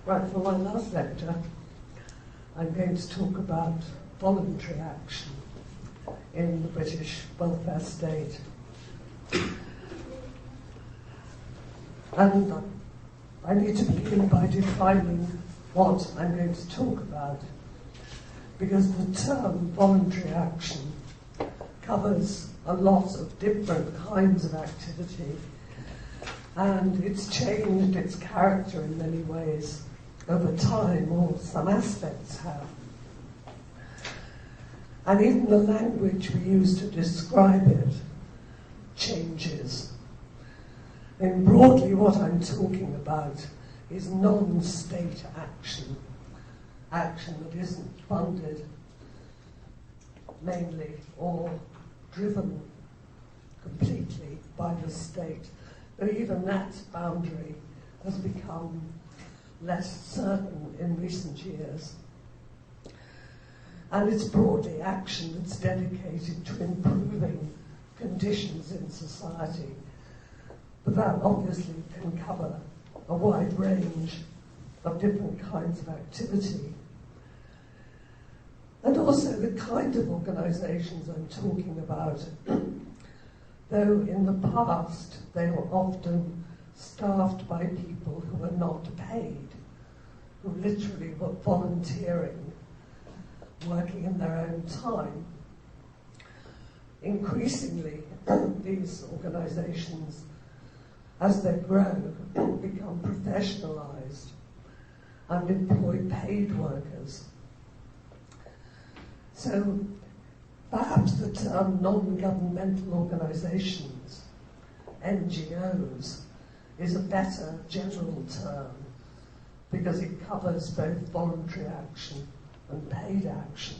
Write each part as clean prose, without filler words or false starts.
Right, for my last lecture, I'm going to talk about voluntary action in the British welfare state. And I need to begin by defining what I'm going to talk about, because the term voluntary action covers a lot of different kinds of activity, and it's changed its character in many ways over time, or some aspects have. And even the language we use to describe it changes. And broadly what I'm talking about is non-state action, action that isn't funded mainly or driven completely by the state. Though even that boundary has become less certain in recent years. And it's broadly action that's dedicated to improving conditions in society. But that obviously can cover a wide range of different kinds of activity. And also the kind of organisations I'm talking about, though in the past they were often staffed by people who were not paid, who literally were volunteering, working in their own time. Increasingly, these organisations, as they grow, become professionalised and employ paid workers. So perhaps the term non-governmental organisations, NGOs, is a better general term because it covers both voluntary action and paid action.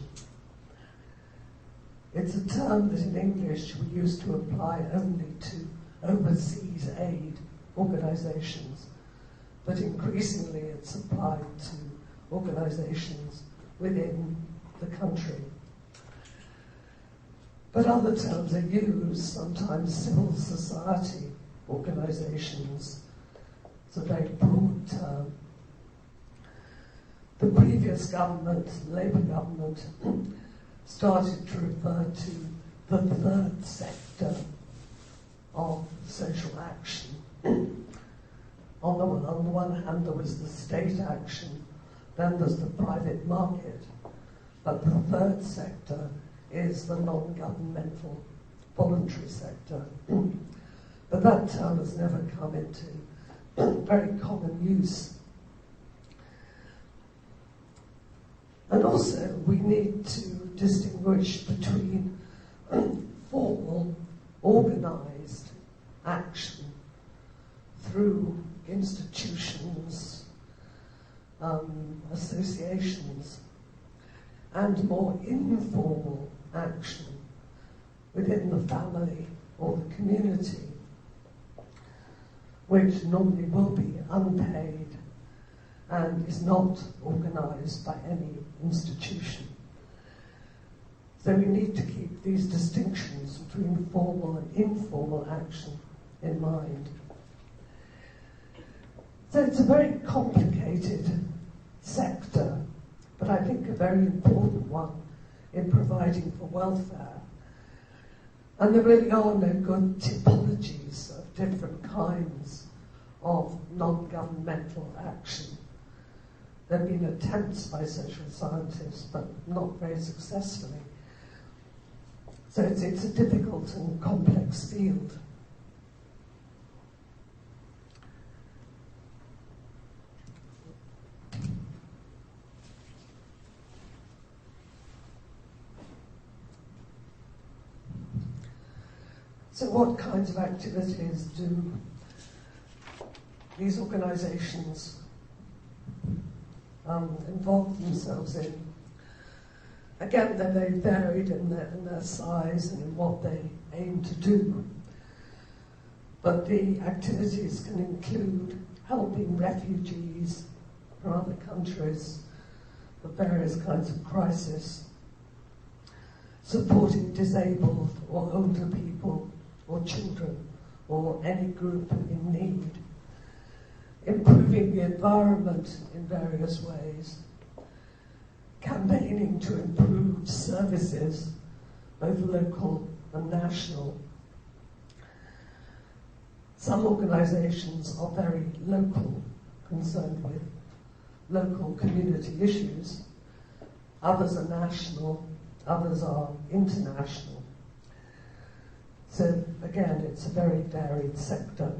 It's a term that in English we used to apply only to overseas aid organisations, but increasingly it's applied to organisations within the country. But other terms are used, sometimes civil society organisations. It's a very broad term. The previous government, Labour government, started to refer to the third sector of social action. On the one hand, there was the state action, then there's the private market, but the third sector is the non-governmental voluntary sector. But that term has never come into very common use. And also, we need to distinguish between formal, organised action through institutions, associations, and more informal action within the family or the community, which normally will be unpaid and is not organised by any institution. So we need to keep these distinctions between formal and informal action in mind. So it's a very complicated sector, but I think a very important one in providing for welfare. And there really are no good typologies of different kinds of non-governmental action. There have been attempts by social scientists, but not very successfully. So it's a difficult and complex field. So what kinds of activities do these organisations involve themselves in? Again, they're very varied in their size and in what they aim to do. But the activities can include helping refugees from other countries with various kinds of crisis, supporting disabled or older people or children or any group in need, improving the environment in various ways, campaigning to improve services, both local and national. Some organisations are very local, concerned with local community issues. Others are national, others are international. So again, it's a very varied sector.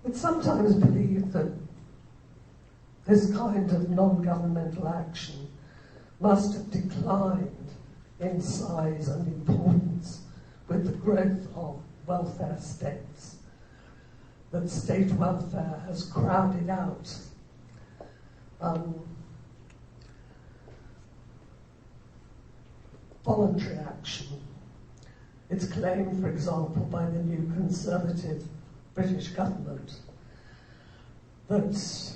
It's sometimes believed that this kind of non-governmental action must have declined in size and importance with the growth of welfare states, that state welfare has crowded out voluntary action. It's claimed, for example, by the new Conservative British government that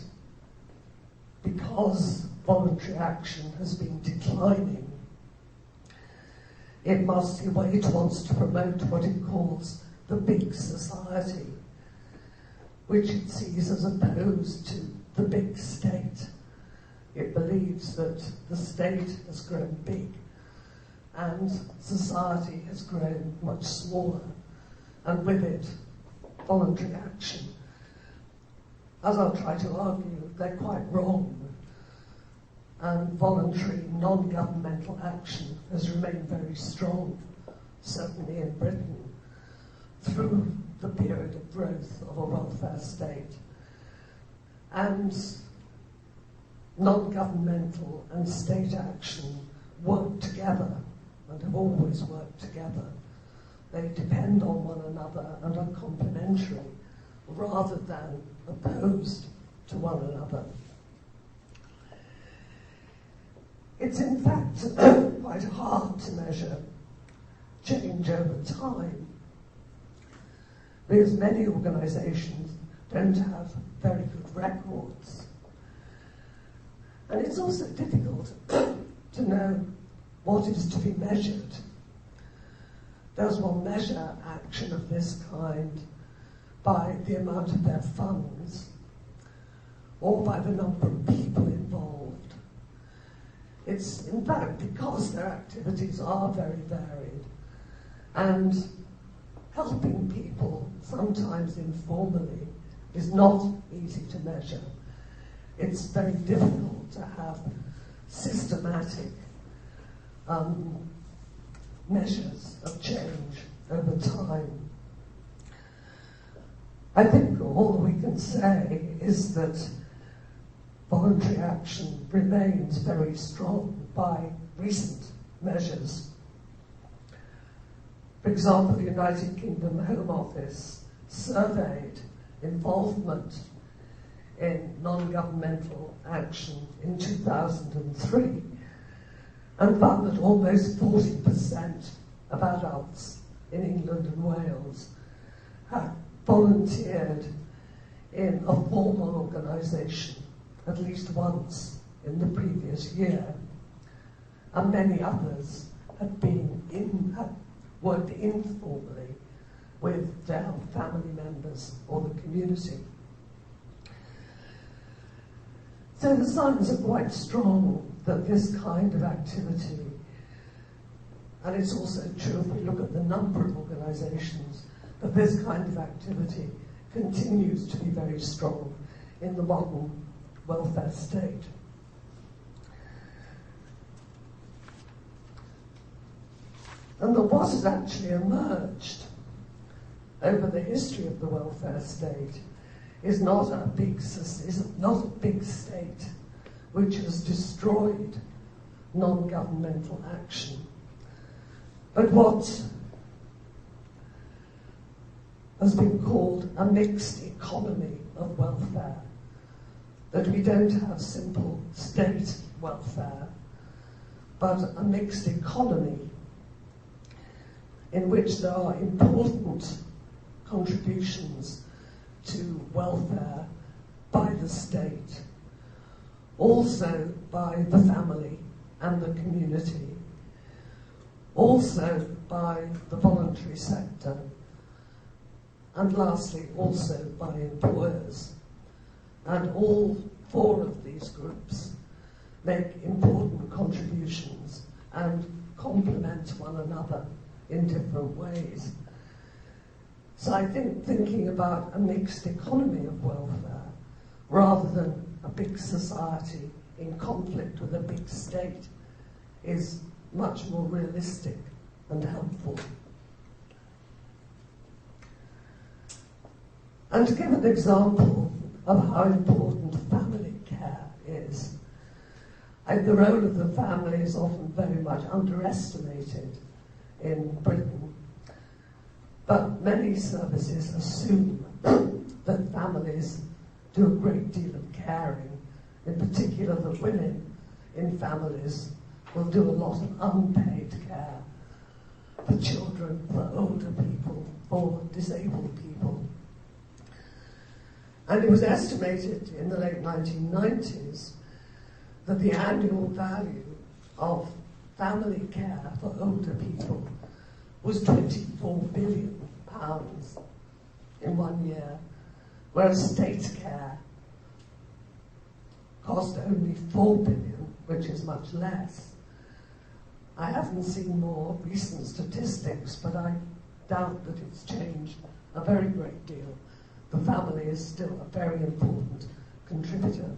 because voluntary action has been declining, it wants to promote what it calls the big society, which it sees as opposed to the big state. It believes that the state has grown big and society has grown much smaller, and with it, voluntary action. As I'll try to argue, they're quite wrong, and voluntary non-governmental action has remained very strong, certainly in Britain, through the period of growth of a welfare state. And non-governmental and state action work together and have always worked together. They depend on one another and are complementary rather than opposed to one another. It's in fact quite hard to measure change over time because many organisations don't have very good records. And it's also difficult to know what is to be measured. Does one measure action of this kind by the amount of their funds or by the number of people involved? It's in fact because their activities are very varied, and helping people, sometimes informally, is not easy to measure. It's very difficult to have systematic measures of change over time. I think all we can say is that voluntary action remains very strong by recent measures. For example, the United Kingdom Home Office surveyed involvement in non-governmental action in 2003 and found that almost 40% of adults in England and Wales had volunteered in a formal organisation at least once in the previous year, and many others had worked informally with their family members or the community. So the signs are quite strong that this kind of activity, and it's also true if we look at the number of organisations, that this kind of activity continues to be very strong in the modern welfare state. And that what has actually emerged over the history of the welfare state is not a big state which has destroyed non-governmental action, but what has been called a mixed economy of welfare, that we don't have simple state welfare, but a mixed economy in which there are important contributions to welfare by the state, also by the family and the community, also by the voluntary sector, and lastly also by employers. And all four of these groups make important contributions and complement one another in different ways. So I think thinking about a mixed economy of welfare rather than a big society in conflict with a big state is much more realistic and helpful. And to give an example of how important family care is, the role of the family is often very much underestimated in Britain, but many services assume that families do a great deal of caring, in particular that women in families will do a lot of unpaid care for children, for older people, for disabled people. And it was estimated in the late 1990s that the annual value of family care for older people was £24 billion in 1 year, whereas state care cost only £4 billion, which is much less. I haven't seen more recent statistics, but I doubt that it's changed a very great deal. The family is still a very important contributor,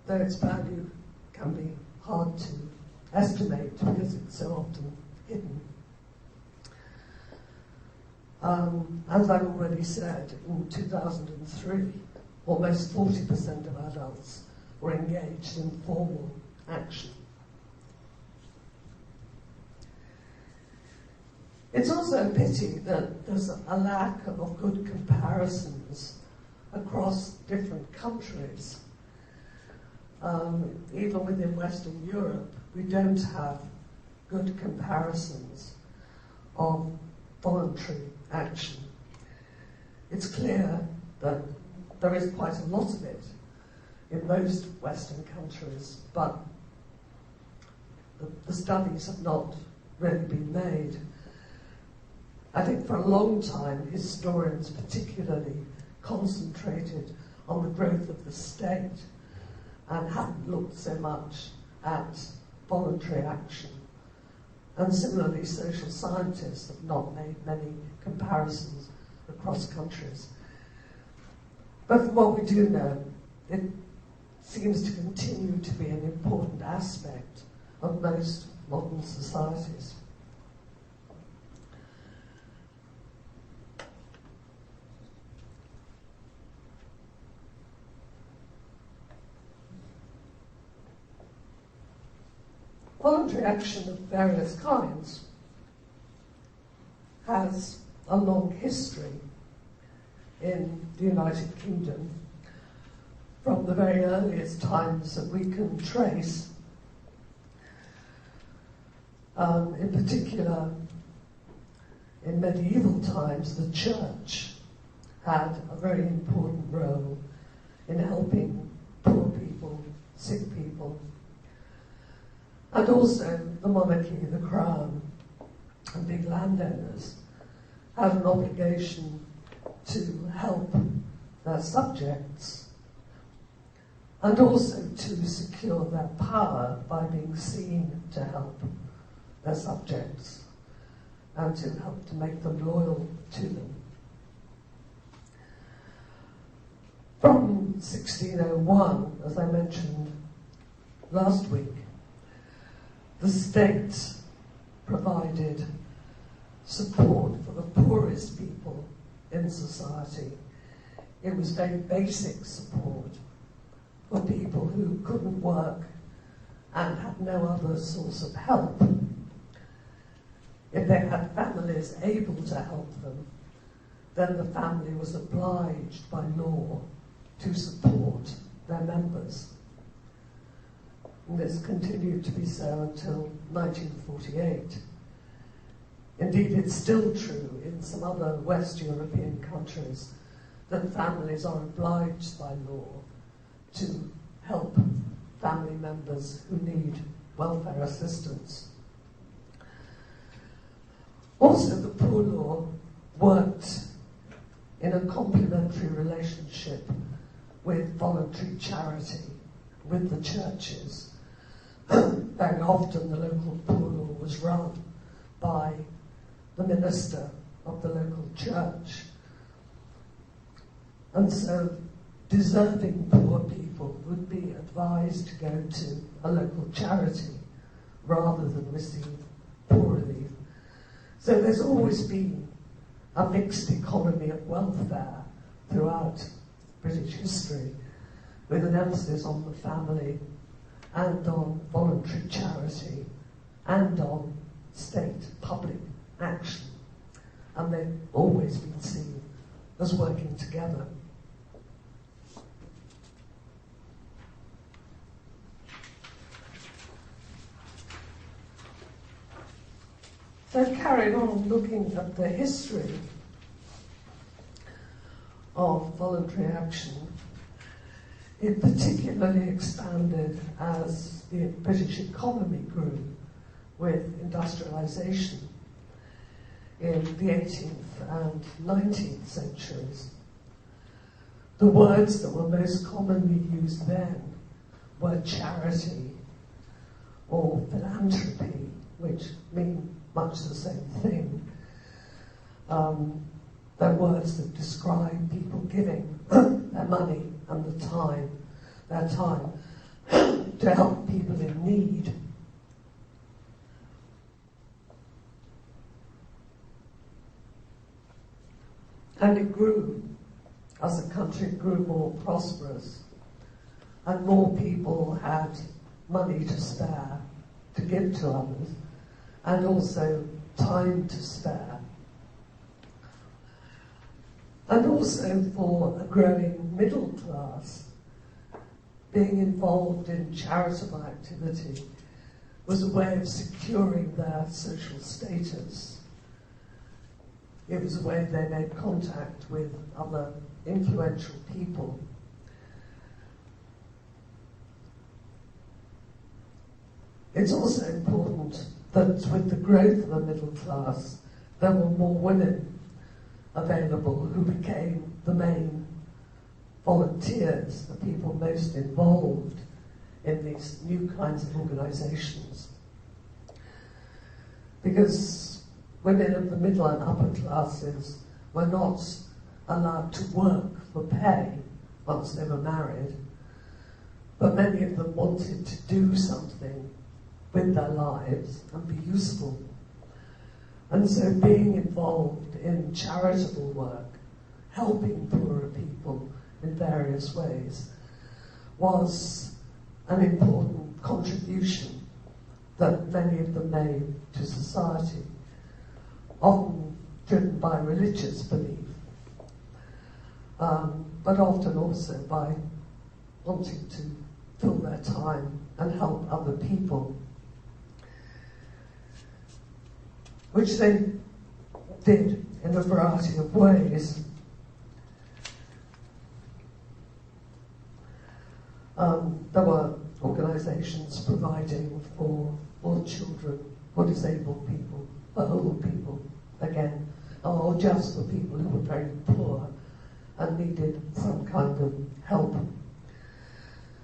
though its value can be hard to estimate because it's so often hidden. As I've already said, in 2003, almost 40% of adults were engaged in formal action. It's also a pity that there's a lack of good comparisons across different countries. Even within Western Europe, we don't have good comparisons of voluntary action. It's clear that there is quite a lot of it in most Western countries, but the studies have not really been made. I think for a long time, historians particularly concentrated on the growth of the state and haven't looked so much at voluntary action. And similarly, social scientists have not made many comparisons across countries. But from what we do know, it seems to continue to be an important aspect of most modern societies. Voluntary action of various kinds has a long history in the United Kingdom, from the very earliest times that we can trace. In particular, in medieval times, the church had a very important role in helping poor people, sick people, and also the monarchy, the crown, and big landowners had an obligation to help their subjects and also to secure their power by being seen to help their subjects and to help to make them loyal to them. From 1601, as I mentioned last week, the state provided support for the poorest people in society. It was very basic support for people who couldn't work and had no other source of help. If they had families able to help them, then the family was obliged by law to support their members. And this continued to be so until 1948. Indeed, it's still true in some other West European countries that families are obliged by law to help family members who need welfare assistance. Also, the poor law worked in a complementary relationship with voluntary charity, with the churches. Very often the local poor law was run by the minister of the local church. And so deserving poor people would be advised to go to a local charity rather than receive poor relief. So there's always been a mixed economy of welfare throughout British history, with an emphasis on the family and on voluntary charity and on state public action. And they've always been seen as working together. So carrying on looking at the history of voluntary action, it particularly expanded as the British economy grew with industrialization in the 18th and 19th centuries. The words that were most commonly used then were charity or philanthropy, which mean much the same thing. They're words that describe people giving their money and their time to help people in need. And it grew as the country grew more prosperous and more people had money to spare to give to others, and also time to spare. And also for a growing middle class, being involved in charitable activity was a way of securing their social status. It was a way they made contact with other influential people. It's also important that with the growth of the middle class, there were more women available who became the main volunteers, the people most involved in these new kinds of organizations. Because women of the middle and upper classes were not allowed to work for pay once they were married, but many of them wanted to do something with their lives and be useful. And so being involved in charitable work, helping poorer people in various ways, was an important contribution that many of them made to society, often driven by religious belief, but often also by wanting to fill their time and help other people, which they did in a variety of ways. There were organizations providing for all children, for disabled people, for old people, again, or just for people who were very poor and needed some kind of help.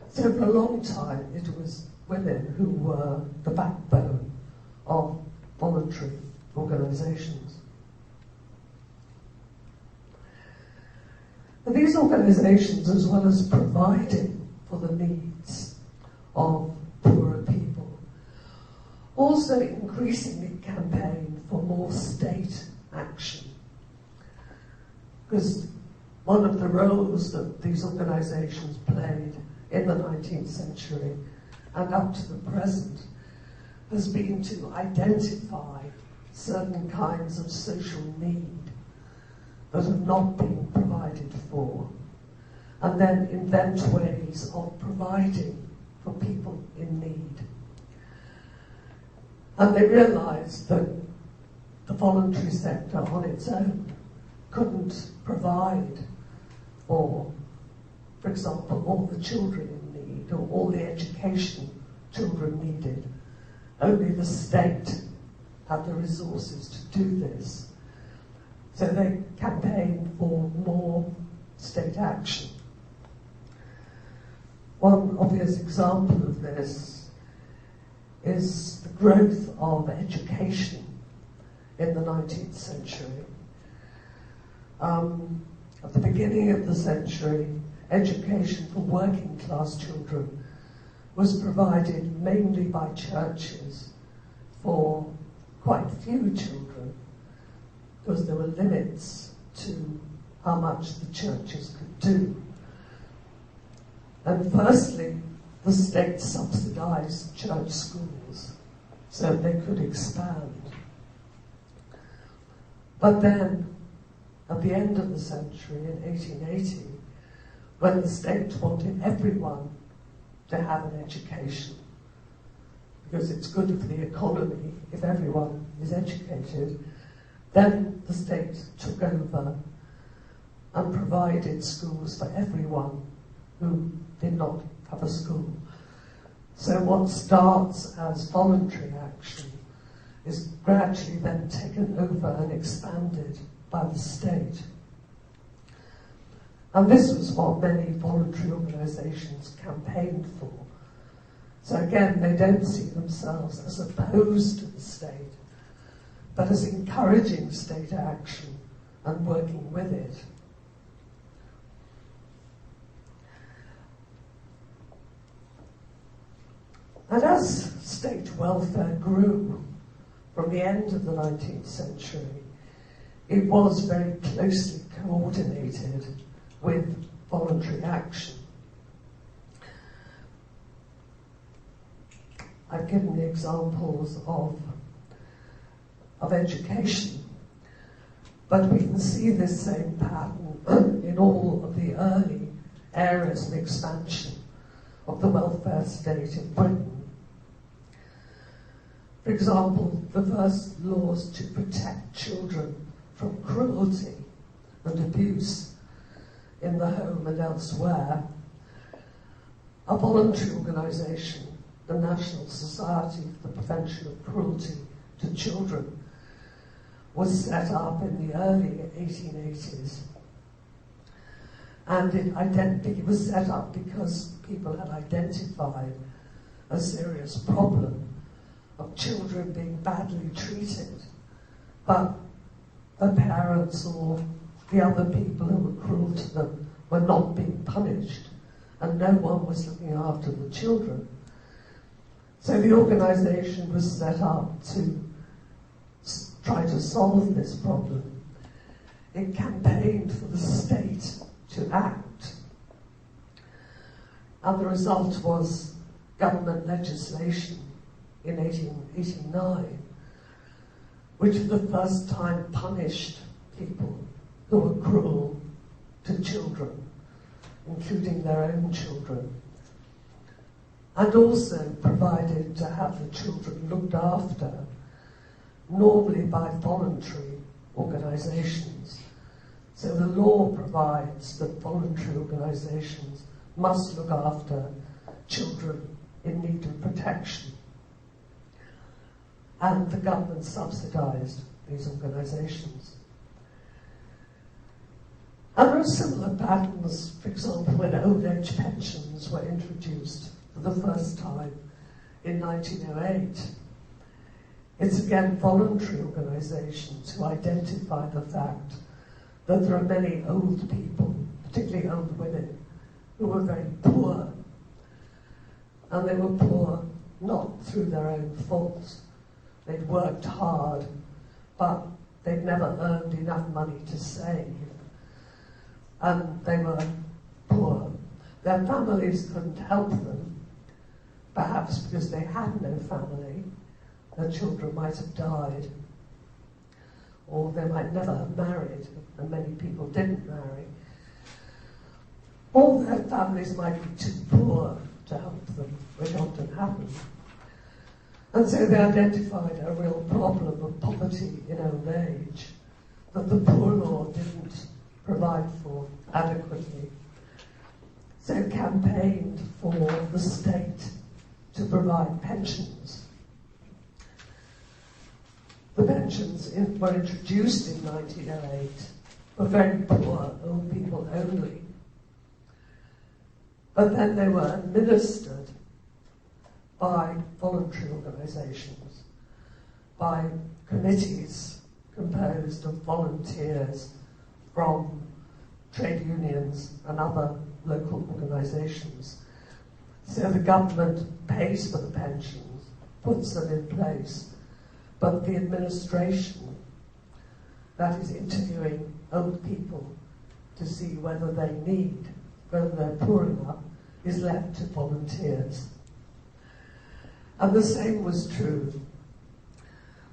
So for a long time, it was women who were the backbone of voluntary organizations. But these organizations, as well as providing for the needs of poorer people, also increasingly campaigned for more state action. Because one of the roles that these organizations played in the 19th century and up to the present has been to identify certain kinds of social need that have not been provided for, and then invent ways of providing for people in need. And they realized that the voluntary sector on its own couldn't provide for example, all the children in need, or all the education children needed. Only the state had the resources to do this. So they campaigned for more state action. One obvious example of this is the growth of education in the 19th century. At the beginning of the century, education for working class children was provided mainly by churches for quite few children, because there were limits to how much the churches could do. And firstly, the state subsidized church schools so they could expand. But then, at the end of the century, in 1880, when the state wanted everyone to have an education, because it's good for the economy if everyone is educated, then the state took over and provided schools for everyone who did not have a school. So what starts as voluntary action is gradually then taken over and expanded by the state. And this was what many voluntary organisations campaigned for. So again, they don't see themselves as opposed to the state, but as encouraging state action and working with it. And as state welfare grew from the end of the 19th century, it was very closely coordinated with voluntary action. I've given the examples of education, but we can see this same pattern in all of the early areas of expansion of the welfare state in Britain. For example, the first laws to protect children from cruelty and abuse in the home and elsewhere, a voluntary organisation, the National Society for the Prevention of Cruelty to Children, was set up in the early 1880s. And it was set up because people had identified a serious problem of children being badly treated, but the parents or the other people who were cruel to them were not being punished, and no one was looking after the children. So the organisation was set up to try to solve this problem. It campaigned for the state to act, and the result was government legislation in 1889, which for the first time punished people who were cruel to children, including their own children, and also provided to have the children looked after, normally by voluntary organisations. So the law provides that voluntary organisations must look after children in need of protection. And the government subsidised these organisations. And there are similar patterns, for example, when old age pensions were introduced for the first time in 1908. It's again voluntary organisations who identify the fact that there are many old people, particularly old women, who were very poor. And they were poor not through their own fault. They'd worked hard, but they'd never earned enough money to save. And they were poor. Their families couldn't help them, perhaps because they had no family. Their children might have died, or they might never have married, and many people didn't marry. Or their families might be too poor to help them, which often happened. And so they identified a real problem of poverty in old age that the Poor Law didn't provide for adequately. So it campaigned for the state to provide pensions. pensions were introduced in 1908 were very poor, old people only. But then they were administered by voluntary organisations, by committees composed of volunteers from trade unions and other local organisations. So the government pays for the pensions, puts them in place, but the administration, that is interviewing old people to see whether they're poor enough, is left to volunteers. And the same was true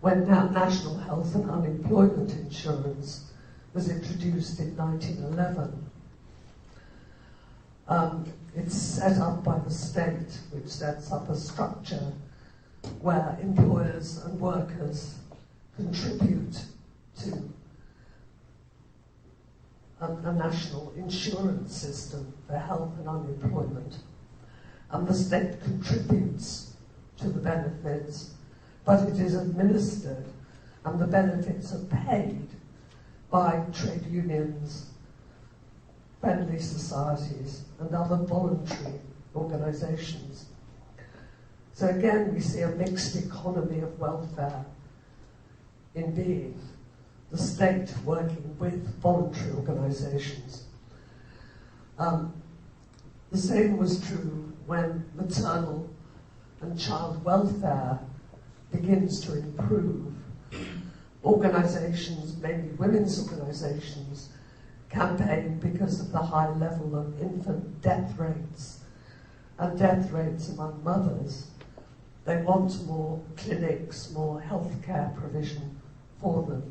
when National Health and Unemployment Insurance was introduced in 1911. It's set up by the state, which sets up a structure where employers and workers contribute to a national insurance system for health and unemployment. And the state contributes to the benefits, but it is administered, and the benefits are paid by trade unions, friendly societies, and other voluntary organisations. So again, we see a mixed economy of welfare in being, the state working with voluntary organisations. The same was true when maternal and child welfare begins to improve. Organisations, mainly women's organisations, campaign because of the high level of infant death rates and death rates among mothers. They want more clinics, more healthcare provision for them.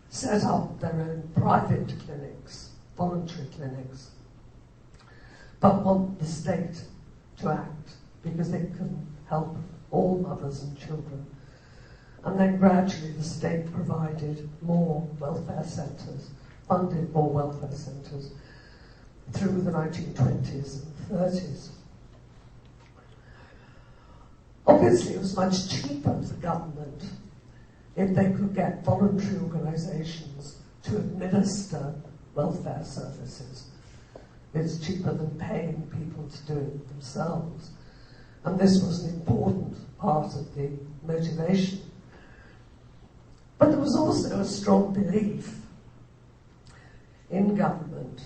Set up their own private clinics, voluntary clinics, but want the state to act because it can help all mothers and children. And then gradually the state provided more welfare centres, funded more welfare centres through the 1920s and 30s. Obviously it was much cheaper for government if they could get voluntary organisations to administer welfare services. It's cheaper than paying people to do it themselves. And this was an important part of the motivation. But there was also a strong belief in government,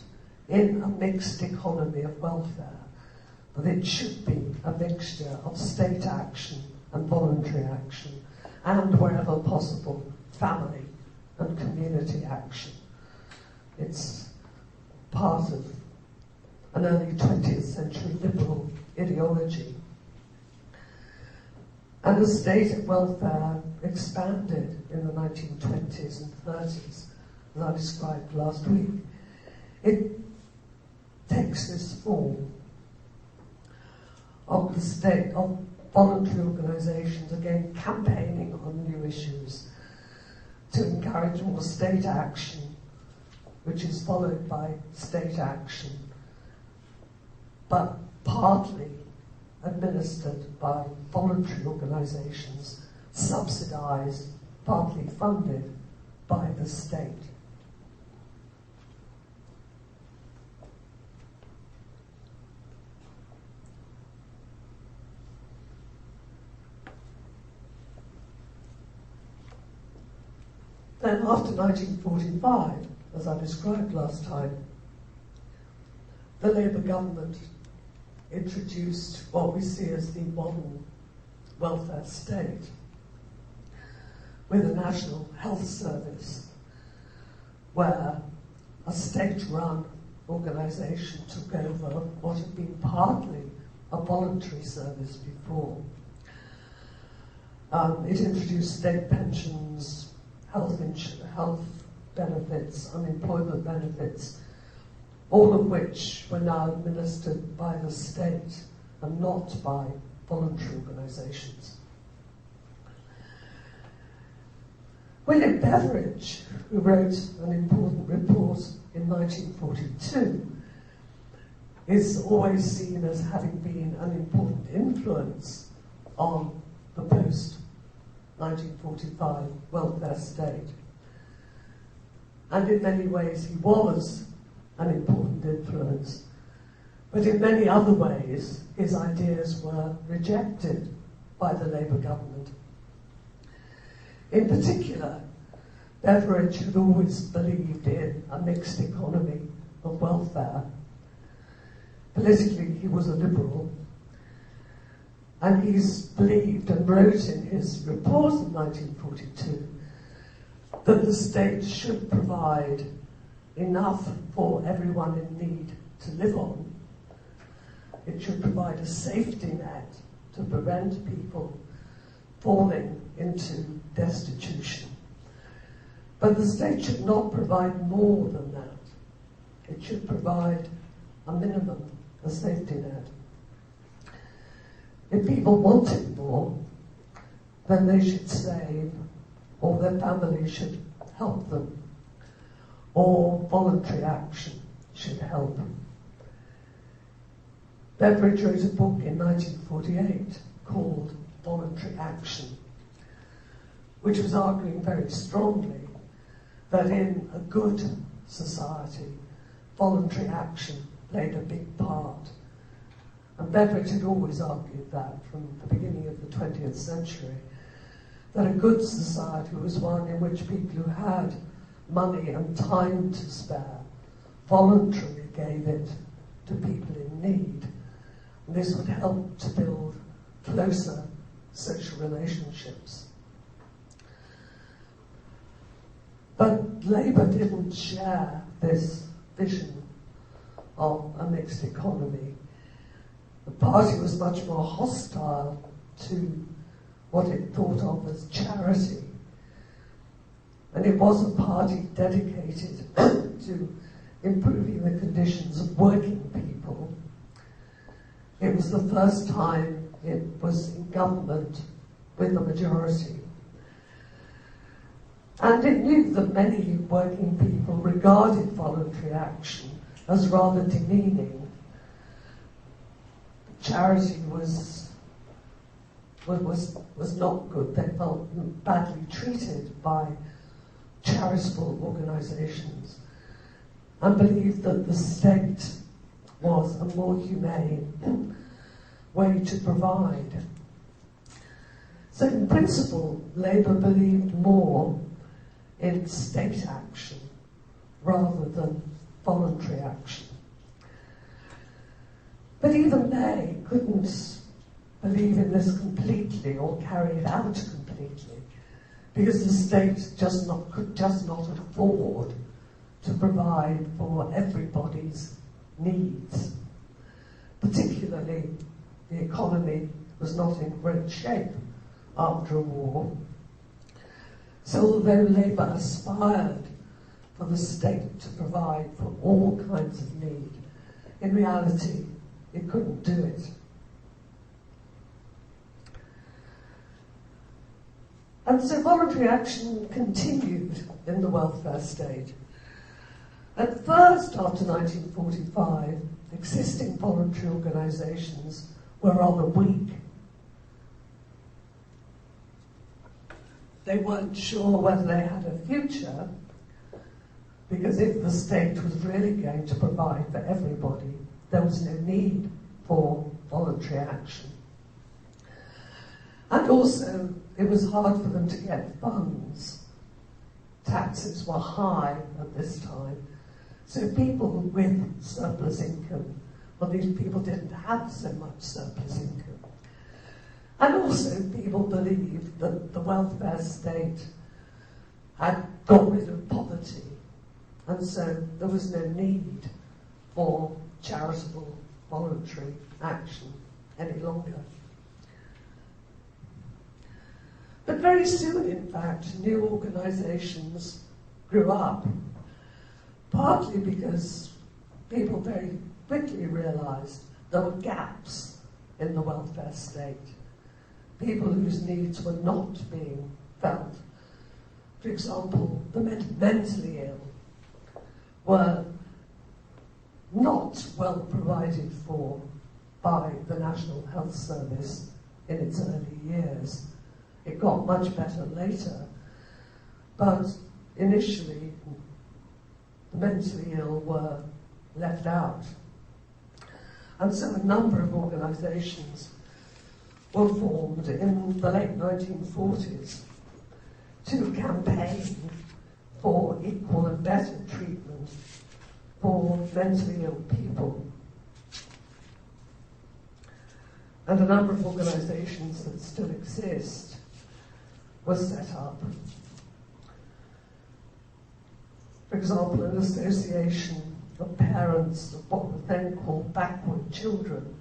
in a mixed economy of welfare, that it should be a mixture of state action and voluntary action, and wherever possible, family and community action. It's part of an early 20th century liberal ideology. And the state of welfare expanded in the 1920s and 30s, as I described last week. It takes this form of the state, of voluntary organisations, again campaigning on new issues to encourage more state action, which is followed by state action, but partly administered by voluntary organisations, subsidised, partly funded by the state. Then after 1945, as I described last time, the Labour government introduced what we see as the modern welfare state, with a national health service where a state-run organisation took over what had been partly a voluntary service before. It introduced state pensions, health benefits, unemployment benefits, all of which were now administered by the state and not by voluntary organisations. William Beveridge, who wrote an important report in 1942, is always seen as having been an important influence on the 1945 welfare state. And in many ways he was an important influence. But in many other ways, his ideas were rejected by the Labour government. In particular, Beveridge had always believed in a mixed economy of welfare. Politically, he was a liberal, and he's believed and wrote in his report of 1942 that the state should provide enough for everyone in need to live on. It should provide a safety net to prevent people falling into destitution. But the state should not provide more than that. It should provide a minimum, a safety net. If people wanted more, then they should save, or their family should help them, or voluntary action should help. Beveridge wrote a book in 1948 called Voluntary Action, which was arguing very strongly that in a good society, voluntary action played a big part. And Beveridge had always argued that from the beginning of the 20th century, that a good society was one in which people who had money and time to spare voluntarily gave it to people in need. And this would help to build closer social relationships. But Labour didn't share this vision of a mixed economy. The party was much more hostile to what it thought of as charity. And it was a party dedicated to improving the conditions of working people. It was the first time it was in government with a majority. And it knew that many working people regarded voluntary action as rather demeaning. Charity was not good. They felt badly treated by charitable organisations and believed that the state was a more humane way to provide. So in principle, Labour believed more in state action rather than voluntary action. But even they couldn't believe in this completely or carry it out completely, because the state could just not afford to provide for everybody's needs. Particularly, the economy was not in great shape after a war. So although Labour aspired for the state to provide for all kinds of need, in reality, it couldn't do it. And so voluntary action continued in the welfare state. At first, after 1945, existing voluntary organisations were rather weak. They weren't sure whether they had a future, because if the state was really going to provide for everybody, there was no need for voluntary action. And also, it was hard for them to get funds. Taxes were high at this time. So people with surplus income, well, these people didn't have so much surplus income. And also, people believed that the welfare state had got rid of poverty, and so there was no need for charitable voluntary action any longer. But very soon, in fact, new organisations grew up, partly because people very quickly realised there were gaps in the welfare state, people whose needs were not being felt. For example, the mentally ill were not well provided for by the National Health Service in its early years. It got much better later, but initially the mentally ill were left out. And so a number of organisations were formed in the late 1940s to campaign for equal and better treatment for mentally ill people. And a number of organisations that still exist were set up. For example, an association of parents of what were then called backward children,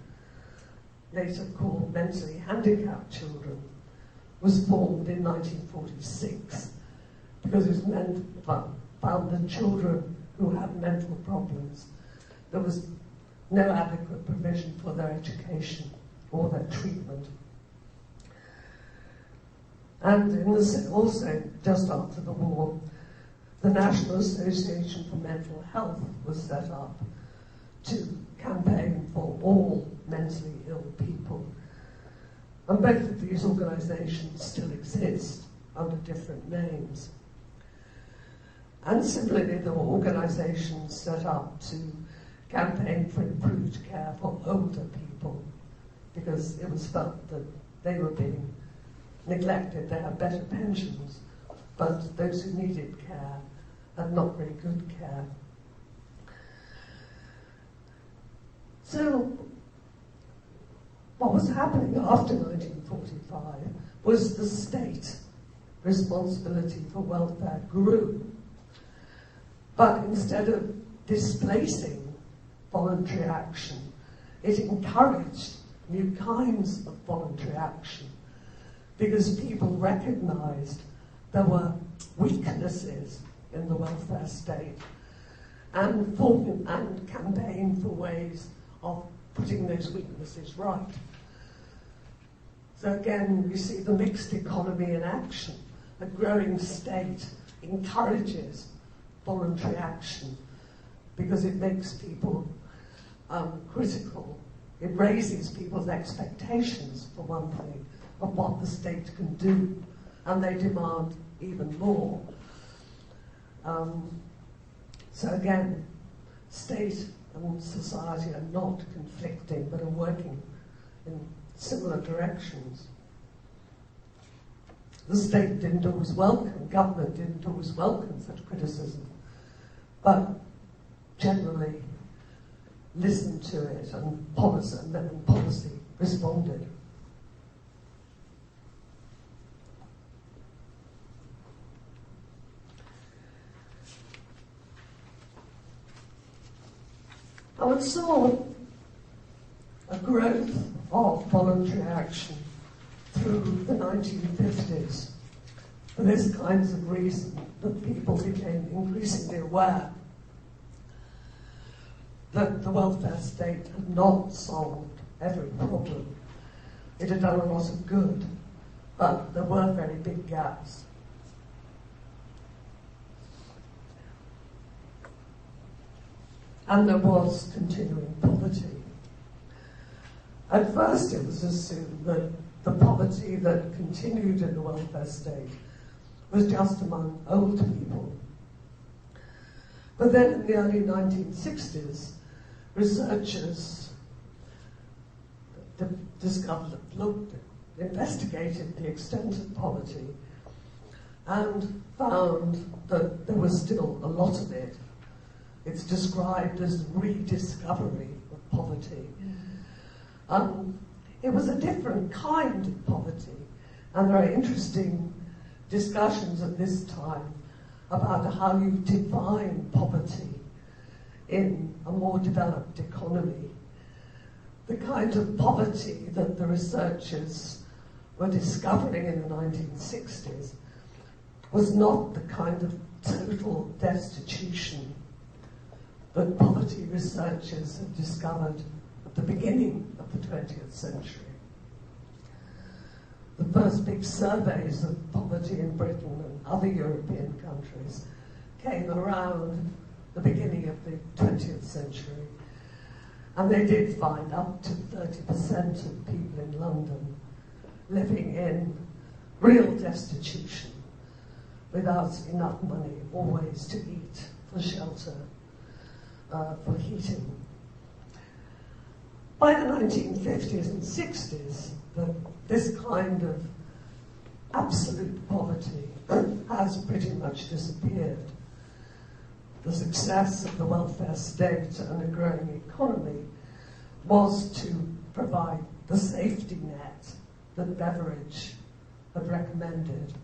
later called mentally handicapped children, was formed in 1946 because it found that children who had mental problems, there was no adequate provision for their education or their treatment. And also, just after the war, the National Association for Mental Health was set up to campaign for all mentally ill people. And both of these organisations still exist under different names. And similarly, there were organisations set up to campaign for improved care for older people, because it was felt that they were being neglected. They had better pensions, but those who needed care had not very good care. So what was happening after 1945 was the state responsibility for welfare grew. But instead of displacing voluntary action, it encouraged new kinds of voluntary action, because people recognized there were weaknesses in the welfare state and campaigned for ways of putting those weaknesses right. So again, we see the mixed economy in action. A growing state encourages voluntary action because it makes people critical. It raises people's expectations, for one thing, of what the state can do, and they demand even more. So again, state and society are not conflicting, but are working in similar directions. The state didn't always welcome, government didn't always welcome such criticism, but generally listened to it, and policy responded. I would saw a growth of voluntary action through the 1950s for this kinds of reason, that people became increasingly aware that the welfare state had not solved every problem. It had done a lot of good, but there were very big gaps. And there was continuing poverty. At first it was assumed that the poverty that continued in the welfare state was just among old people. But then in the early 1960s, researchers investigated the extent of poverty and found that there was still a lot of it. It's described as rediscovery of poverty. It was a different kind of poverty, and there are interesting discussions at this time about how you define poverty in a more developed economy. The kind of poverty that the researchers were discovering in the 1960s was not the kind of total destitution that poverty researchers had discovered at the beginning of the 20th century. The first big surveys of poverty in Britain and other European countries came around the beginning of the 20th century, and they did find up to 30% of people in London living in real destitution, without enough money always to eat, for shelter, for heating. By the 1950s and 60s, this kind of absolute poverty has pretty much disappeared. The success of the welfare state and a growing economy was to provide the safety net that Beveridge had recommended,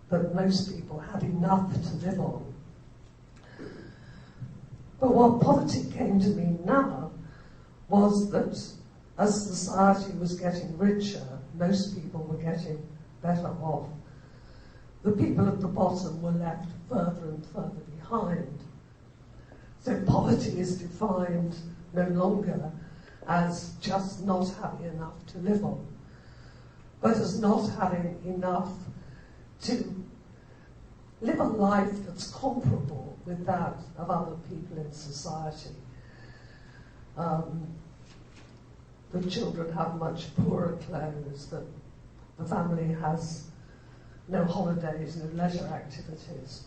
that most people had enough to live on. But what poverty came to mean now was that as society was getting richer, most people were getting better off. The people at the bottom were left further and further behind. So poverty is defined no longer as just not having enough to live on, but as not having enough to live a life that's comparable with that of other people in society. The children have much poorer clothes, that the family has no holidays, no leisure activities.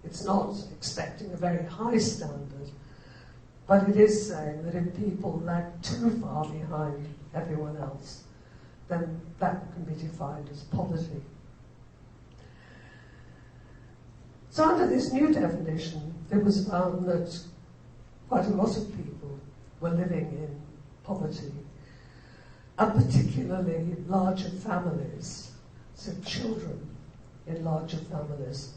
It's not expecting a very high standard, but it is saying that if people lag too far behind everyone else, then that can be defined as poverty. So under this new definition, it was found that quite a lot of people were living in poverty, and particularly larger families, so children in larger families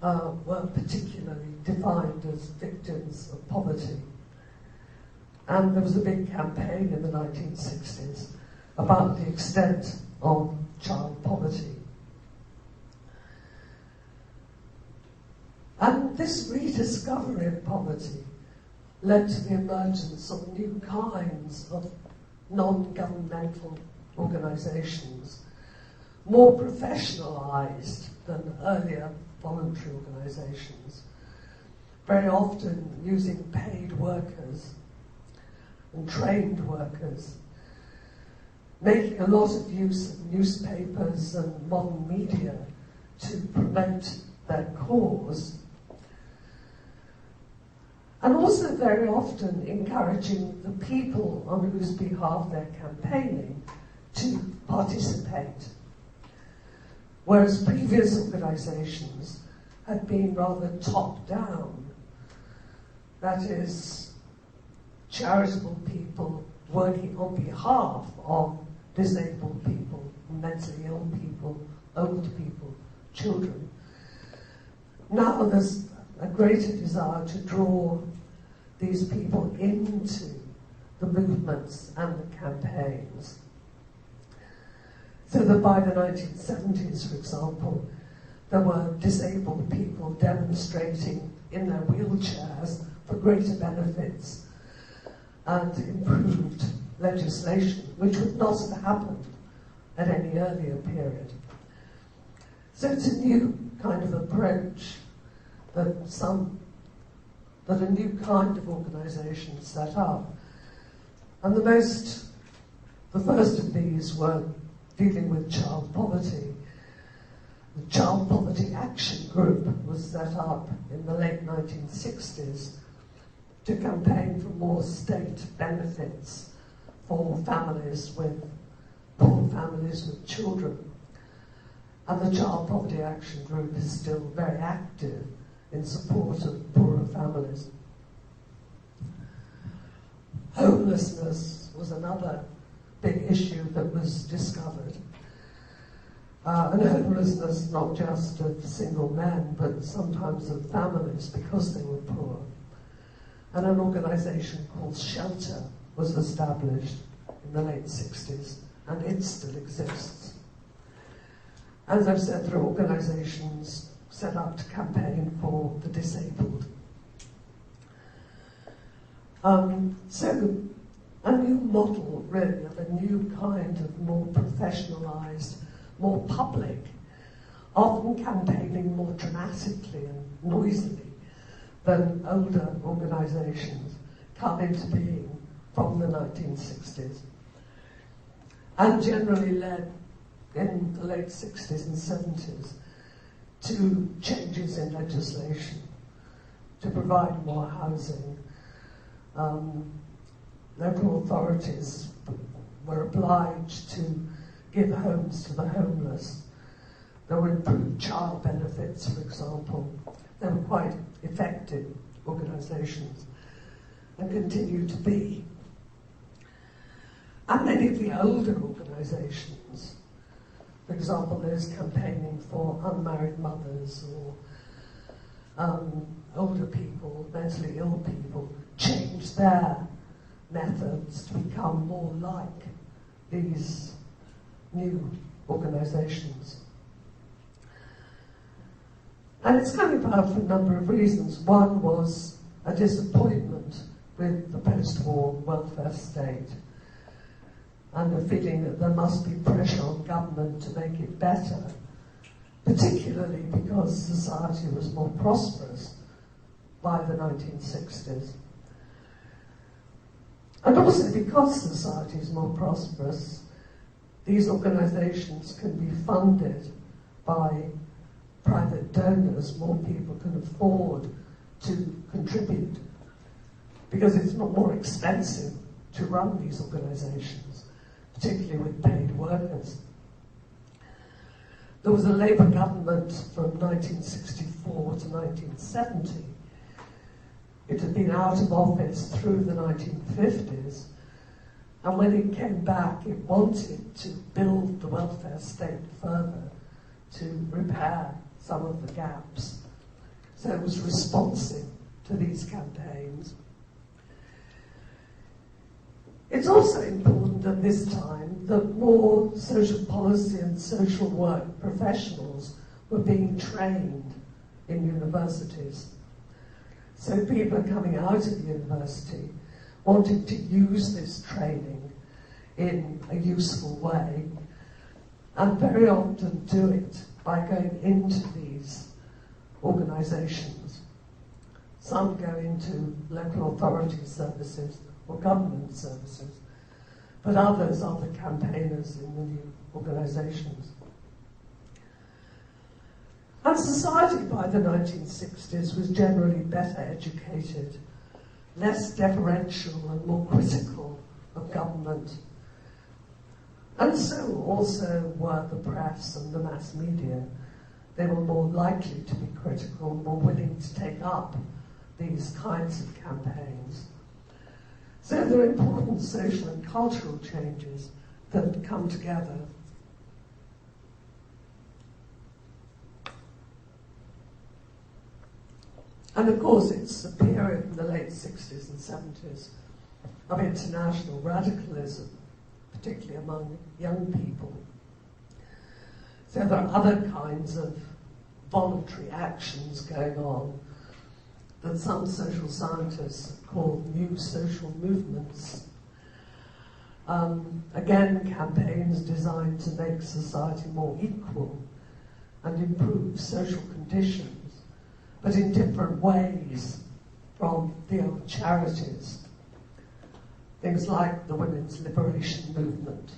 were particularly defined as victims of poverty. And there was a big campaign in the 1960s about the extent of child poverty. And this rediscovery of poverty led to the emergence of new kinds of non-governmental organisations, more professionalised than earlier voluntary organisations, very often using paid workers and trained workers, making a lot of use of newspapers and modern media to promote their cause, and also very often encouraging the people on whose behalf they're campaigning to participate. Whereas previous organisations had been rather top-down, that is, charitable people working on behalf of disabled people, mentally ill people, old people, children. Now there's a greater desire to draw these people into the movements and the campaigns. So that by the 1970s, for example, there were disabled people demonstrating in their wheelchairs for greater benefits and improved legislation, which would not have happened at any earlier period. So it's a new kind of approach that a new kind of organisation set up. And the first of these were dealing with child poverty. The Child Poverty Action Group was set up in the late 1960s to campaign for more state benefits for families with poor families with children. And the Child Poverty Action Group is still very active in support of poorer families. Homelessness was another big issue that was discovered. And homelessness not just of single men, but sometimes of families because they were poor. And an organisation called Shelter was established in the late 60s, and it still exists. As I've said, there are organisations set up to campaign for the disabled. So a new model, really, of a new kind of more professionalised, more public, often campaigning more dramatically and noisily than older organisations, come into being from the 1960s, and generally led in the late 60s and 70s to changes in legislation to provide more housing. Local authorities were obliged to give homes to the homeless. There were improved child benefits, for example. They were quite effective organisations and continue to be. And many of the older organisations, for example, those campaigning for unmarried mothers or older people, mentally ill people, changed their methods to become more like these new organisations. And it's coming about for a number of reasons. One was a disappointment with the post-war welfare state and a feeling that there must be pressure on government to make it better, particularly because society was more prosperous by the 1960s. And also because society is more prosperous, these organisations can be funded by private donors. More people can afford to contribute because it's not more expensive to run these organisations, particularly with paid workers. There was a Labour government from 1964 to 1970. It had been out of office through the 1950s, and when it came back, it wanted to build the welfare state further to repair some of the gaps. So it was responsive to these campaigns. It's also important at this time that more social policy and social work professionals were being trained in universities. So people are coming out of university wanting to use this training in a useful way, and very often do it by going into these organisations. Some go into local authority services or government services, but others are the campaigners in the new organisations. And society by the 1960s was generally better educated, less deferential and more critical of government. And so also were the press and the mass media. They were more likely to be critical, more willing to take up these kinds of campaigns. So there are important social and cultural changes that come together. And of course, it's a period in the late 60s and 70s of international radicalism, particularly among young people. So there are other kinds of voluntary actions going on that some social scientists call new social movements. Again, campaigns designed to make society more equal and improve social conditions, but in different ways from the old charities. Things like the Women's Liberation Movement,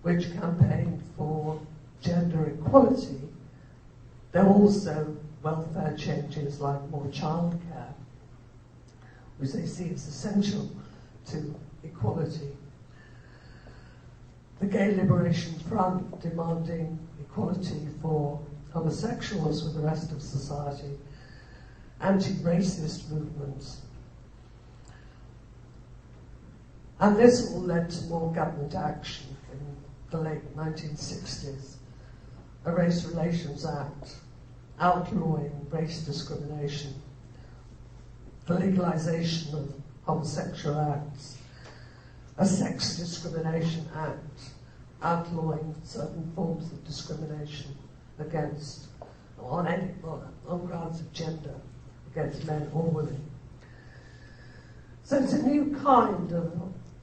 which campaigned for gender equality. There are also welfare changes like more childcare, which they see as essential to equality. The Gay Liberation Front demanding equality for homosexuals with the rest of society, anti-racist movements. And this all led to more government action in the late 1960s. A Race Relations Act outlawing race discrimination, the legalization of homosexual acts, a Sex Discrimination Act outlawing certain forms of discrimination against, on grounds of gender, against men or women. So it's a new kind of,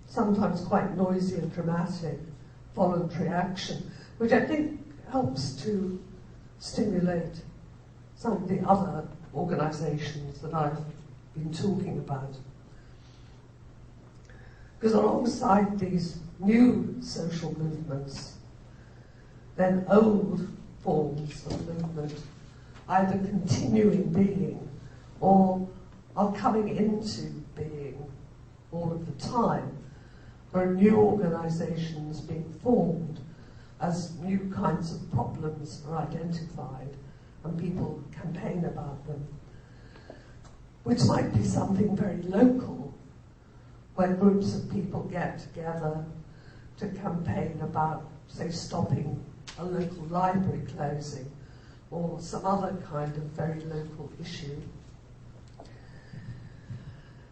sometimes quite noisy and dramatic, voluntary action, which I think helps to stimulate some of the other organisations that I've been talking about. Because alongside these new social movements, then old forms of movement either continue in being or are coming into being all of the time. There are new organisations being formed as new kinds of problems are identified and people campaign about them, which might be something very local, where groups of people get together to campaign about, say, stopping a local library closing or some other kind of very local issue.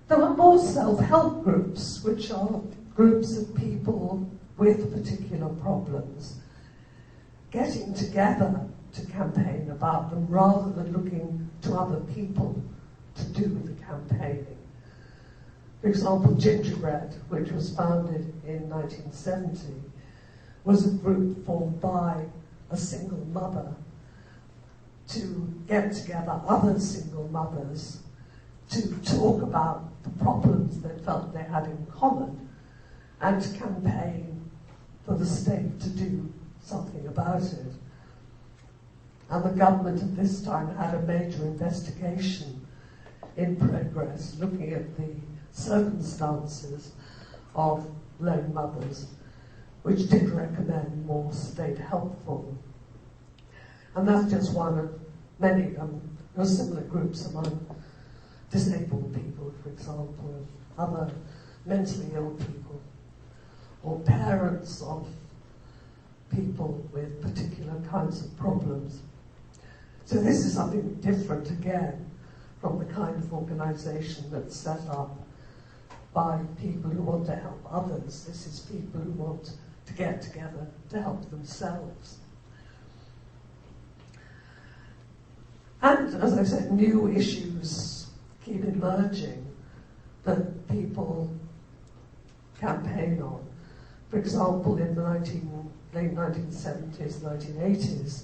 There are more self-help groups, which are groups of people with particular problems getting together to campaign about them rather than looking to other people to do the campaigning. For example, Gingerbread, which was founded in 1970, was a group formed by a single mother to get together other single mothers to talk about the problems they felt they had in common and to campaign for the state to do something about it. And the government at this time had a major investigation in progress looking at the circumstances of lone mothers, which did recommend more state help for them. And that's just one of many. There are similar groups among disabled people, for example, other mentally ill people, or parents of people with particular kinds of problems. So this is something different again from the kind of organisation that's set up by people who want to help others. This is people who want to get together to help themselves. And as I said, new issues keep emerging that people campaign on. For example, in the late 1970s, 1980s,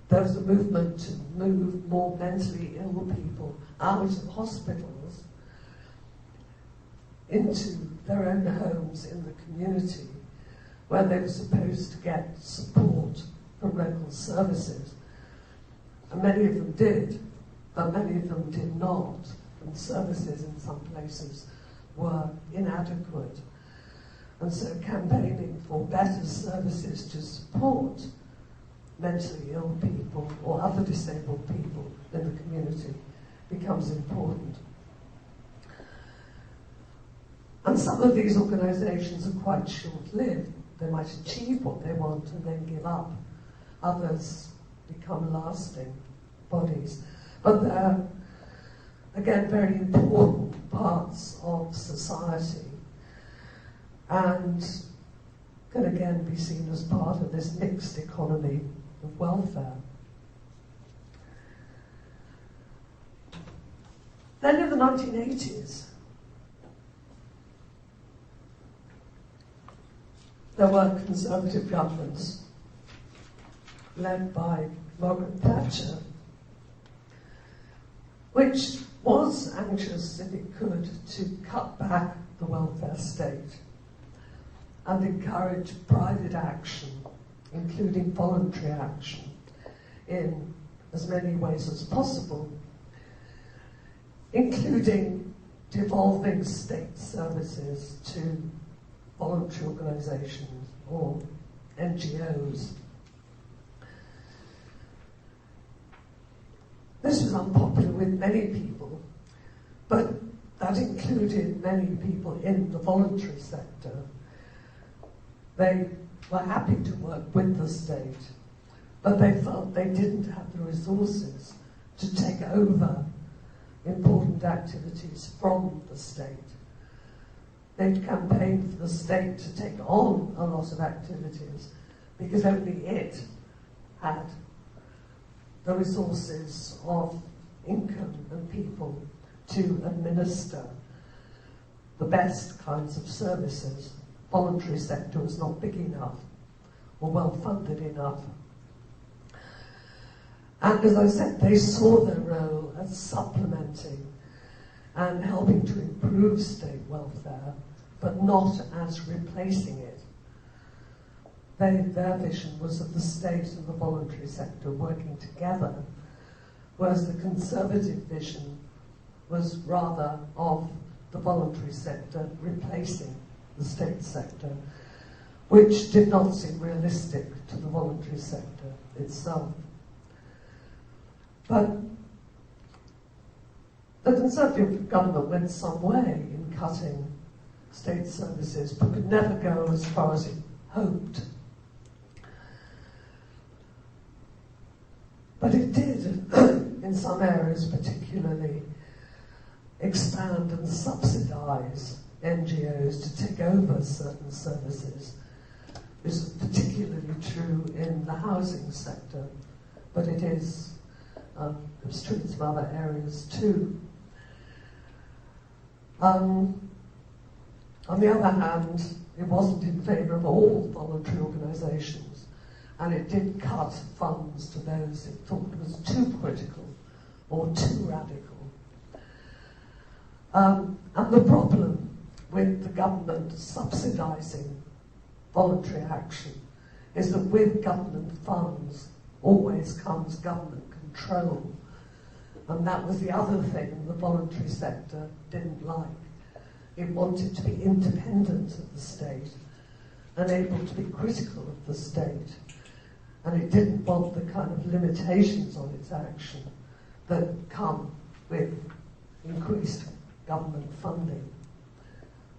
there was a movement to move more mentally ill people out of hospitals into their own homes in the community, where they were supposed to get support from local services. And many of them did, but many of them did not, and services in some places were inadequate. And so campaigning for better services to support mentally ill people or other disabled people in the community becomes important. And some of these organisations are quite short-lived. They might achieve what they want and then give up. Others become lasting bodies. But they're, again, very important parts of society and can again be seen as part of this mixed economy of welfare. Then in the 1980s, there were Conservative governments led by Margaret Thatcher, which was anxious, if it could, to cut back the welfare state and encourage private action, including voluntary action, in as many ways as possible, including devolving state services to voluntary organisations or NGOs. This was unpopular with many people, but that included many people in the voluntary sector. They were happy to work with the state, but they felt they didn't have the resources to take over important activities from the state. They'd campaigned for the state to take on a lot of activities because only it had the resources of income and people to administer the best kinds of services. Voluntary sector was not big enough or well funded enough. And as I said, they saw their role as supplementing and helping to improve state welfare, but not as replacing it. their vision was of the state and the voluntary sector working together, whereas the Conservative vision was rather of the voluntary sector replacing the state sector, which did not seem realistic to the voluntary sector itself. But the Conservative government went some way in cutting state services, but could never go as far as it hoped. But it did, in some areas particularly, expand and subsidize NGOs to take over certain services. This is particularly true in the housing sector, but it is true in some other areas too. On the other hand, it wasn't in favour of all voluntary organisations, and it did cut funds to those it thought was too critical or too radical. And the problem with the government subsidising voluntary action is that with government funds always comes government control. And that was the other thing the voluntary sector didn't like. It wanted to be independent of the state and able to be critical of the state. And it didn't want the kind of limitations on its action that come with increased government funding.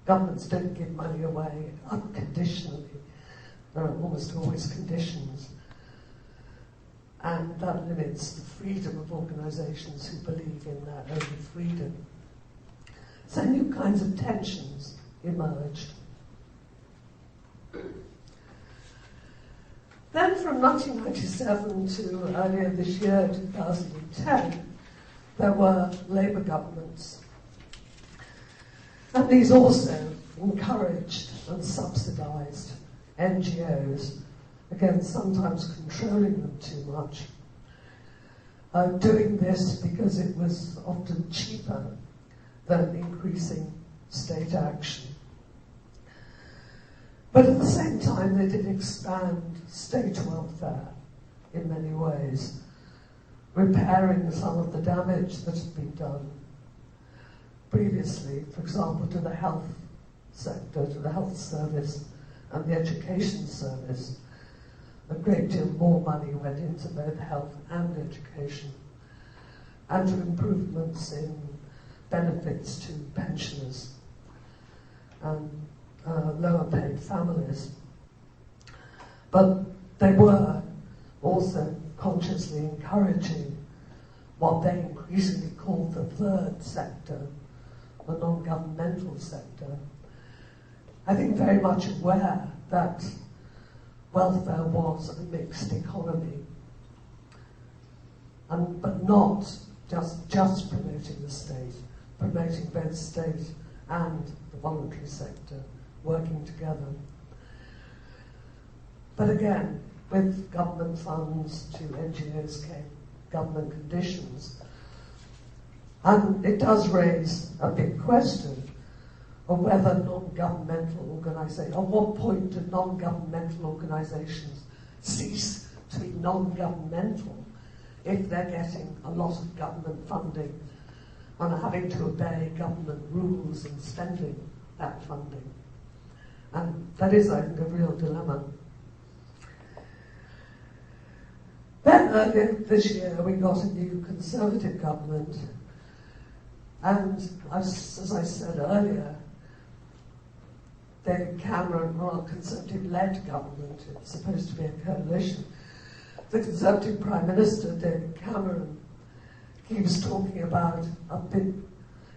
Governments don't give money away unconditionally. There are almost always conditions. And that limits the freedom of organisations who believe in their own freedom. So new kinds of tensions emerged. Then from 1997 to earlier this year, 2010, there were Labour governments. And these also encouraged and subsidised NGOs, again, sometimes controlling them too much, doing this because it was often cheaper than increasing state action. But at the same time, they did expand state welfare in many ways, repairing some of the damage that had been done previously, for example, to the health sector, to the health service and the education service. A great deal more money went into both health and education, and to improvements in benefits to pensioners and lower paid families. But they were also consciously encouraging what they increasingly called the third sector, the non-governmental sector. I think very much aware that welfare was a mixed economy, but not just promoting the state, promoting both state and the voluntary sector working together. But again, with government funds to NGOs came government conditions. And it does raise a big question of whether non-governmental organisations, at what point do non-governmental organisations cease to be non-governmental if they're getting a lot of government funding and are having to obey government rules in spending that funding. And that is, I think, a real dilemma. Then earlier this year we got a new Conservative government, and as I said earlier, David Cameron, or a Conservative-led government, it's supposed to be a coalition. The Conservative Prime Minister, David Cameron, keeps talking about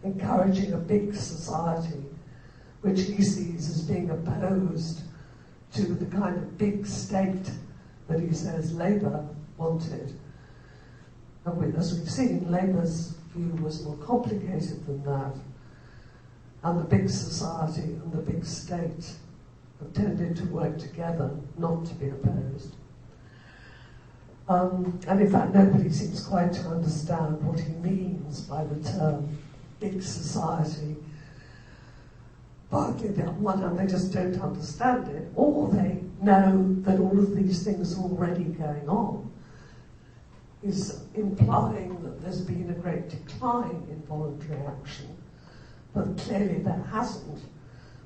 encouraging a big society, which he sees as being opposed to the kind of big state that he says Labour wanted. And as we've seen, Labour's view was more complicated than that. And the big society and the big state have tended to work together, not to be opposed. And in fact, nobody seems quite to understand what he means by the term big society. Partly, on one hand, they just don't understand it, or they know that all of these things are already going on is implying that there's been a great decline in voluntary action, but clearly there hasn't,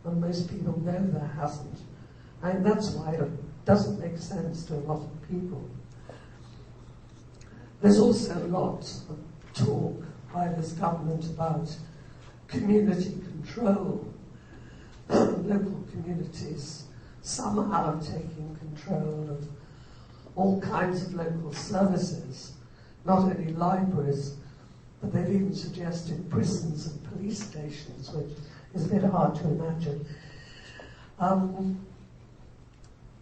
and most people know there hasn't. And that's why it doesn't make sense to a lot of people. There's also lots of talk by this government about community control, local communities somehow taking control of all kinds of local services, not only libraries, but they've even suggested prisons and police stations, which is a bit hard to imagine.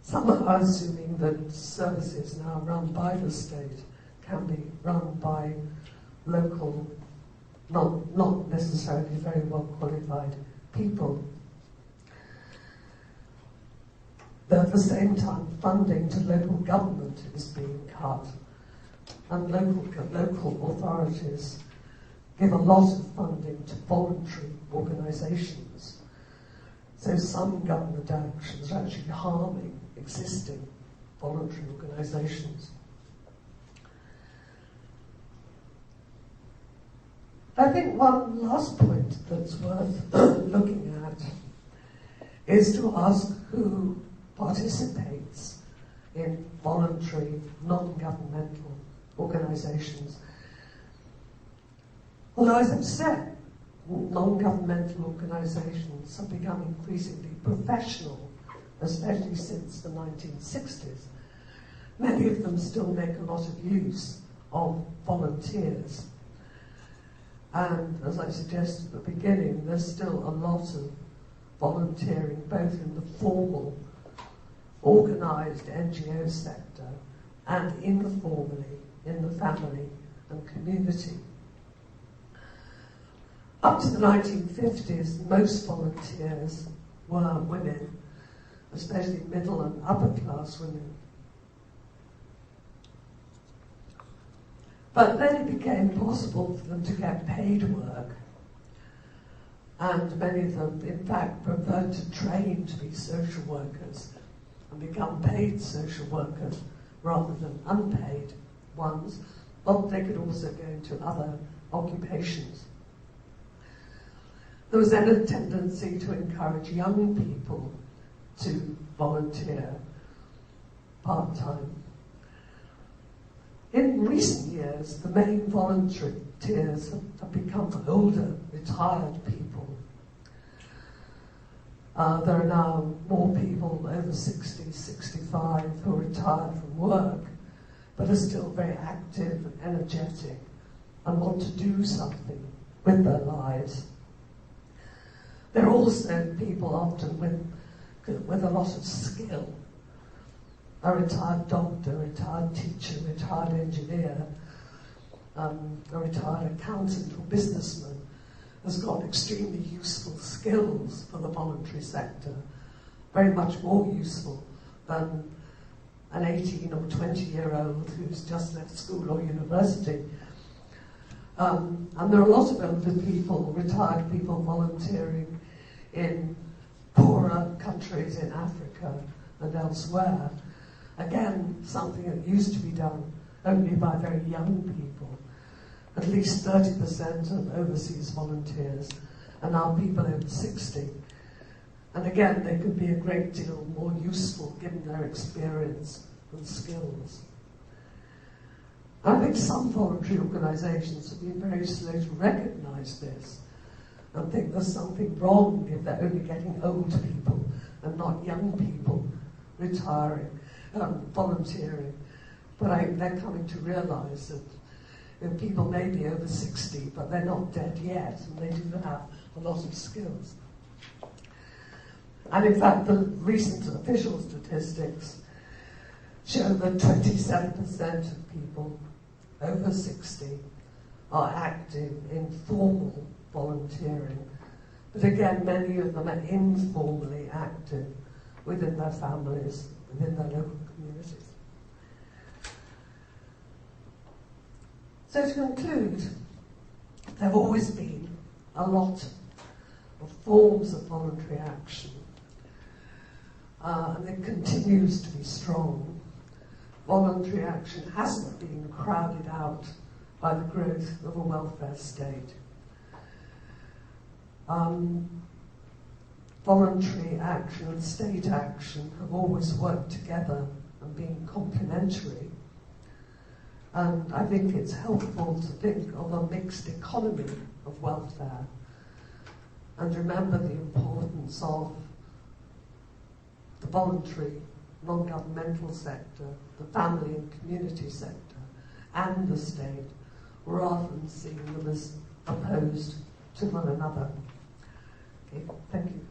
Somehow assuming that services now run by the state can be run by local, not necessarily very well qualified people. But at the same time, funding to local government is being cut, and local authorities give a lot of funding to voluntary organisations. So some government actions are actually harming existing voluntary organisations. I think one last point that's worth looking at is to ask who participates in voluntary, non-governmental organisations. Although, as I've said, non-governmental organisations have become increasingly professional, especially since the 1960s. Many of them still make a lot of use of volunteers. And as I suggested at the beginning, there's still a lot of volunteering, both in the formal, organised NGO sector and informally in the family and community. Up to the 1950s, most volunteers were women, especially middle and upper class women. But then it became possible for them to get paid work, and many of them, in fact, preferred to train to be social workers and become paid social workers rather than unpaid ones, but they could also go into other occupations. There was then a tendency to encourage young people to volunteer part-time. In recent years, the main volunteers have become older, retired people. There are now more people over 60, 65 who are retired from work, but are still very active and energetic and want to do something with their lives. There are also people often with a lot of skill. A retired doctor, a retired teacher, a retired engineer, a retired accountant or businessman has got extremely useful skills for the voluntary sector, very much more useful than an 18 or 20-year-old who's just left school or university. And there are a lot of elder people, retired people volunteering in poorer countries in Africa and elsewhere. Again, something that used to be done only by very young people. At least 30% of overseas volunteers are now people over 60. And again, they could be a great deal more useful given their experience and skills. I think some voluntary organisations have been very slow to recognise this and think there's something wrong if they're only getting old people and not young people retiring, volunteering. But I think they're coming to realise that people may be over 60, but they're not dead yet, and they do have a lot of skills. And in fact, the recent official statistics show that 27% of people over 60 are active in formal volunteering. But again, many of them are informally active within their families, within their local communities. So to conclude, there have always been a lot of forms of voluntary action. and it continues to be strong. Voluntary action hasn't been crowded out by the growth of a welfare state. Voluntary action and state action have always worked together and been complementary. And I think it's helpful to think of a mixed economy of welfare and remember the importance of the voluntary, non-governmental sector, the family and community sector, and the state, rather than seeing them as opposed to one another. Okay, thank you.